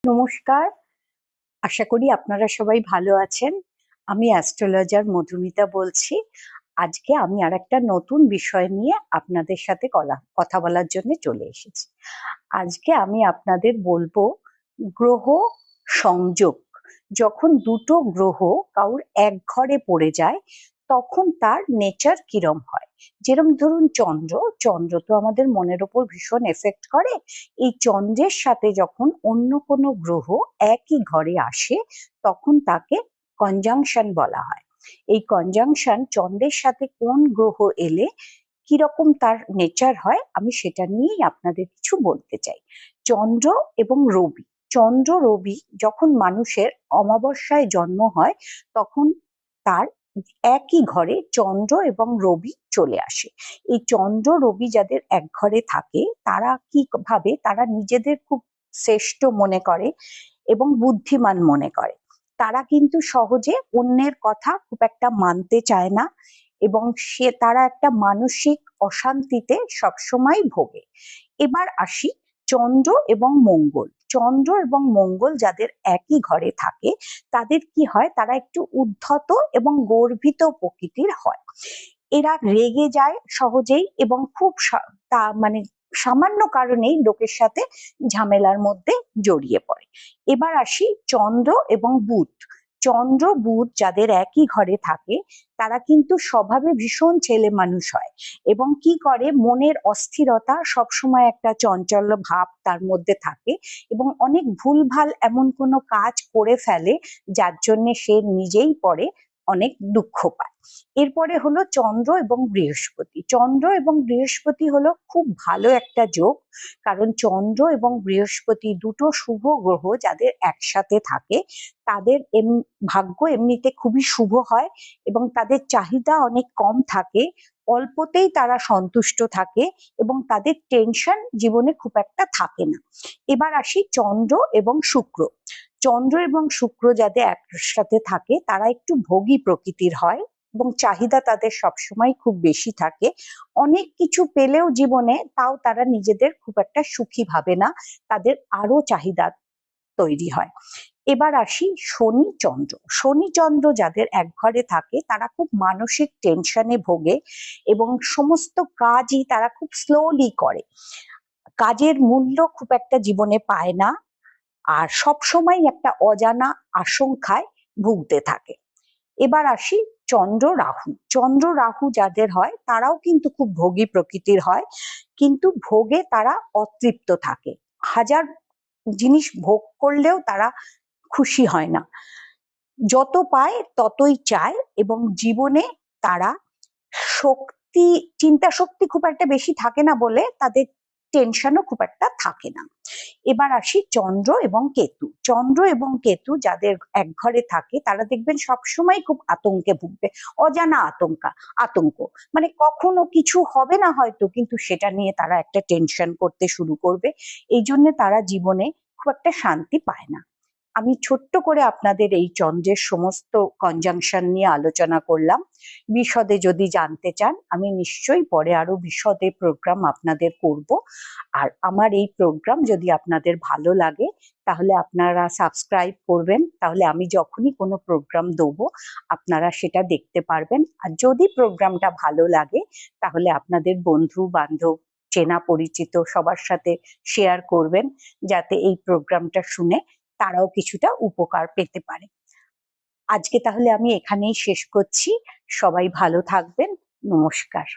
নমস্কার, আশা করি আপনারা সবাই ভালো আছেন। আমি অ্যাস্ট্রোলজার মধুমিতা বলছি। আজকে আমি আরেকটা নতুন বিষয় নিয়ে আপনাদের সাথে কথা বলার জন্য চলে এসেছি। আজকে আমি আপনাদের বলবো গ্রহ সংযোগ। যখন দুটো গ্রহ কারোর এক ঘরে পড়ে যায় তখন তার নেচার কিরম হয়। যেরম ধরুন চন্দ্র তো আমাদের মনের ওপর ভীষণ এফেক্ট করে। এই চন্দ্রের সাথে যখন অন্য কোনো গ্রহ একই ঘরে আসে তখন তাকে কনজাংশন বলা হয়। এই কনজাংশন চন্দ্রের সাথে কোন গ্রহ এলে কিরকম তার নেচার হয় আমি সেটা নিয়েই আপনাদের কিছু বলতে চাই। চন্দ্র এবং রবি, চন্দ্র রবি যখন মানুষের অমাবস্যায় জন্ম হয় তখন তার একই ঘরে চন্দ্র এবং রবি চলে আসে। এই চন্দ্র রবি যাদের এক ঘরে থাকে তারা কি ভাবে, তারা নিজেদের খুব শ্রেষ্ঠ মনে করে এবং বুদ্ধিমান মনে করে। তারা কিন্তু সহজে অন্যের কথা খুব একটা মানতে চায় না এবং তারা একটা মানসিক অশান্তিতে সবসময় ভোগে। এবার আসি চন্দ্র এবং মঙ্গল। চন্দ্র এবং মঙ্গল যাদের একই ঘরে থাকে তাদের কি হয়, তারা একটু উদ্ধত এবং গর্বিত প্রকৃতির হয়। এরা রেগে যায় সহজেই এবং খুব মানে সামান্য কারণেই লোকের সাথে ঝামেলার মধ্যে জড়িয়ে পড়ে। এবার আসি চন্দ্র এবং বুধ। চন্দ্র বুধ যাদের একই ঘরে থাকে তারা কিন্তু স্বভাবে ভীষণ ছেলে মানুষ হয় এবং কি করে, মনের অস্থিরতা সবসময় একটা চঞ্চল ভাব তার মধ্যে থাকে এবং অনেক ভুলভাল এমন কোনো কাজ করে ফেলে যার জন্য সে নিজেই পরে অনেক দুঃখ পায়। এরপরে হলো চন্দ্র এবং বৃহস্পতি। চন্দ্র এবং বৃহস্পতি হলো খুব ভালো একটা যোগ, কারণ চন্দ্র এবং বৃহস্পতি দুটো শুভ গ্রহ যাদের একসাথে থাকে তাদের ভাগ্য এমনিতে খুবই শুভ হয় এবং তাদের চাহিদা অনেক কম থাকে, অল্পতেই তারা সন্তুষ্ট থাকে এবং তাদের টেনশন জীবনে খুব একটা থাকে না। এবার আসি চন্দ্র এবং শুক্র। চন্দ্র এবং শুক্র যাদের একসাথে থাকে তারা একটু ভোগী প্রকৃতির হয় এবং চাহিদা তাদের সবসময় খুব বেশি থাকে। অনেক কিছু পেলেও জীবনে তাও তারা নিজেদের খুব একটা সুখী ভাবে না, তাদের আরো চাহিদা তৈরি হয়। এবার আসি শনি চন্দ্র। শনি চন্দ্র যাদের এক ঘরে থাকে তারা খুব মানসিক টেনশনে ভোগে এবং সমস্ত কাজই তারা খুব স্লোলি করে, কাজের মূল্য খুব একটা জীবনে পায় না আর সব সময় একটা অজানা আশঙ্কায় ভুগতে থাকে। এবার আসি চন্দ্র রাহু। চন্দ্র রাহু যাদের হয় তারাও কিন্তু খুব ভোগী প্রকৃতির হয়, কিন্তু ভোগে তারা অতৃপ্ত থাকে, হাজার জিনিস ভোগ করলেও তারা খুশি হয় না, যত পায় ততই চায় এবং জীবনে তারা চিন্তা শক্তি খুব একটা বেশি থাকে না বলে তাদের টেনশনও খুব একটা থাকে না। এবার আসি চন্দ্র এবং কেতু। চন্দ্র এবং কেতু যাদের এক ঘরে থাকে তারা দেখবেন সবসময় খুব আতঙ্কে ভুগবে, অজানা আতঙ্ক, মানে কখনো কিছু হবে না হয়তো, কিন্তু সেটা নিয়ে তারা একটা টেনশন করতে শুরু করবে। এই জন্য তারা জীবনে খুব একটা শান্তি পায় না। আমি ছোট্ট করে আপনাদের এই চন্দ্রের সমস্ত কনজাংশন নিয়ে আলোচনা করলাম। বিশদে যদি জানতে চান আমি নিশ্চয়ই পরে আরো বিশদে প্রোগ্রাম আপনাদের করব। আর আমার এই প্রোগ্রাম যদি আপনাদের ভালো লাগে তাহলে আপনারা সাবস্ক্রাইব করবেন, তাহলে আমি যখনই কোনো প্রোগ্রাম দেবো আপনারা সেটা দেখতে পারবেন। আর যদি প্রোগ্রামটা ভালো লাগে তাহলে আপনাদের বন্ধু বান্ধব চেনা পরিচিত সবার সাথে শেয়ার করবেন, যাতে এই প্রোগ্রামটা শুনে তারাও কিছুটা উপকার পেতে পারে। আজকে তাহলে আমি এখানেই শেষ করছি। সবাই ভালো থাকবেন। নমস্কার।